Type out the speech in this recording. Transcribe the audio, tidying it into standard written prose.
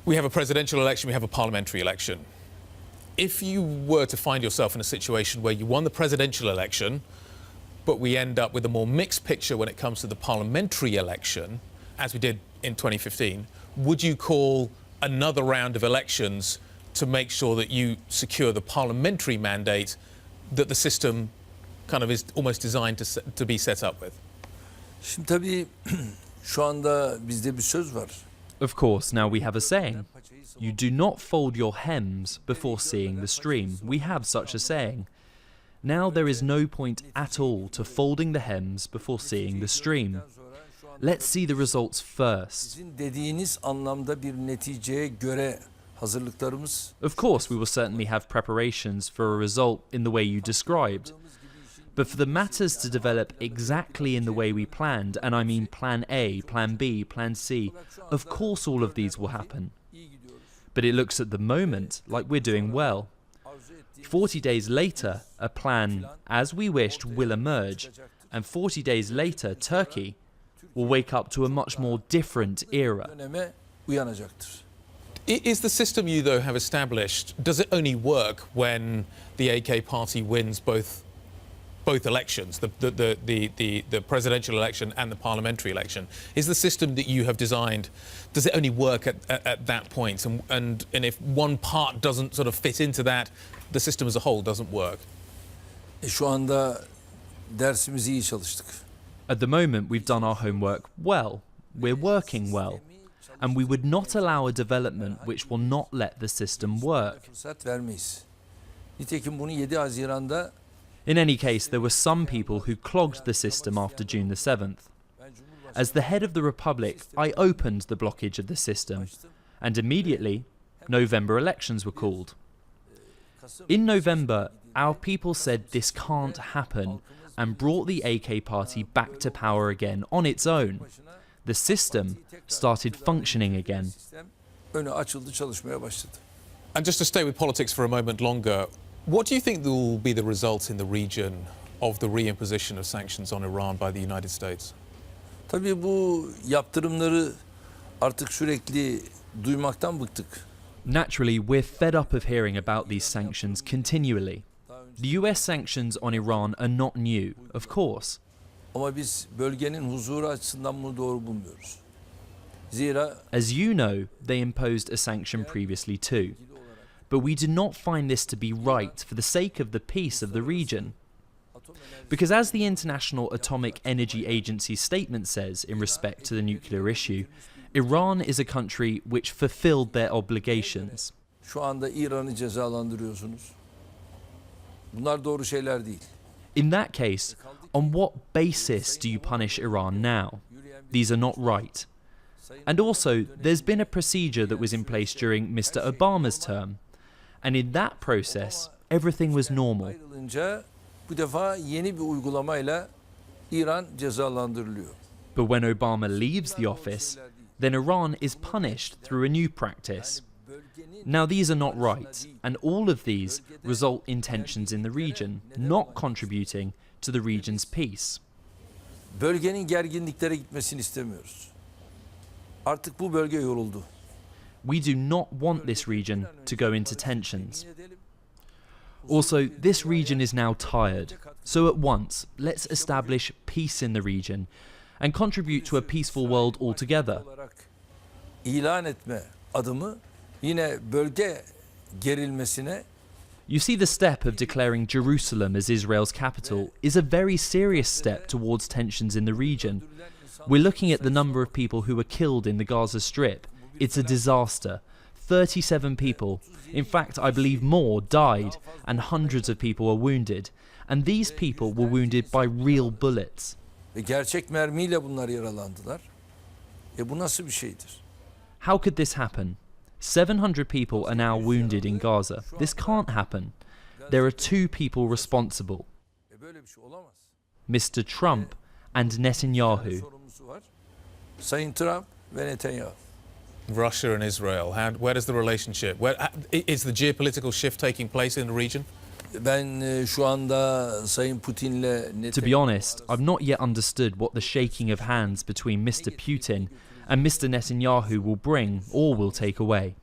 We have a presidential election, we have a parliamentary election. If you were to find yourself in a situation where you won the presidential election, but we end up with a more mixed picture when it comes to the parliamentary election, as we did in 2015, would you call another round of elections to make sure that you secure the parliamentary mandate that the system kind of is almost designed to be set up with? Şimdi tabii şu anda bizde bir söz var. Of course, now we have a saying. You do not fold your hems before seeing the stream. We have such a saying. Now there is no point at all to folding the hems before seeing the stream. Let's see the results first. Sizin dediğiniz anlamda bir neticeye göre hazırlıklarımız. Of course, we will certainly have preparations for a result in the way you described. But for the matters to develop exactly in the way we planned, and I mean plan A, plan B, plan C, of course all of these will happen. But it looks at the moment like we're doing well. 40 days later, a plan, as we wished, will emerge, and 40 days later, Turkey will wake up to a much more different era. Is the system you, though, have established, does it only work when the AK party wins both elections, the presidential election and the parliamentary election? Is the system that you have designed, does it only work at that point? And if one part doesn't sort of fit into that, the system as a whole doesn't work? Şu anda dersimizi iyi çalıştık. At the moment, we've done our homework well. We're working well. And we would not allow a development which will not let the system work. Fırsat vermeyiz. Nitekim bunu 7 Haziran'da. In any case, there were some people who clogged the system after June the 7th. As the head of the Republic, I opened the blockage of the system, and immediately, November elections were called. In November, our people said this can't happen and brought the AK party back to power again on its own. The system started functioning again. Önü açıldı, çalışmaya başladı. And just to stay with politics for a moment longer, what do you think will be the result in the region of the reimposition of sanctions on Iran by the United States? Tabii bu yaptırımları artık sürekli duymaktan bıktık. Naturally, we're fed up of hearing about these sanctions continually. The US sanctions on Iran are not new, of course. Ama biz bölgenin huzuru açısından bunu doğru bulmuyoruz. Zira as you know, they imposed a sanction previously too. But we do not find this to be right for the sake of the peace of the region. Because as the International Atomic Energy Agency's statement says in respect to the nuclear issue, Iran is a country which fulfilled their obligations. Şu anda İran'ı cezalandırıyorsunuz. Bunlar doğru şeyler değil. In that case, on what basis do you punish Iran now? These are not right. And also, there's been a procedure that was in place during Mr. Obama's term. And in that process, everything was normal. Ayrılınca bu defa yeni bir uygulamayla İran cezalandırılıyor. But when Obama leaves the office, then Iran is punished through a new practice. Now these are not right, and all of these result in tensions in the region, not contributing to the region's peace. Bölgenin gerginliklere gitmesini istemiyoruz. Artık bu bölge yoruldu. We do not want this region to go into tensions. Also, this region is now tired, so at once, let's establish peace in the region and contribute to a peaceful world altogether. İlan etme adımı yine bölge gerilmesine. You see, the step of declaring Jerusalem as Israel's capital is a very serious step towards tensions in the region. We're looking at the number of people who were killed in the Gaza Strip. It's a disaster. 37 people, in fact I believe more, died and hundreds of people were wounded. And these people were wounded by real bullets. Ve gerçek mermiyle bunlar yaralandılar. Bu nasıl bir şeydir? How could this happen? 700 people are now wounded in Gaza. This can't happen. There are two people responsible. Böyle bir şey olamaz. Mr. Trump and Netanyahu. Sorumlusu var. Sayın Trump ve Netanyahu. Russia and Israel, where does the relationship, is the geopolitical shift taking place in the region? Ben şu anda Sayın Putin'le To be honest, I've not yet understood what the shaking of hands between Mr. Putin and Mr. Netanyahu will bring or will take away.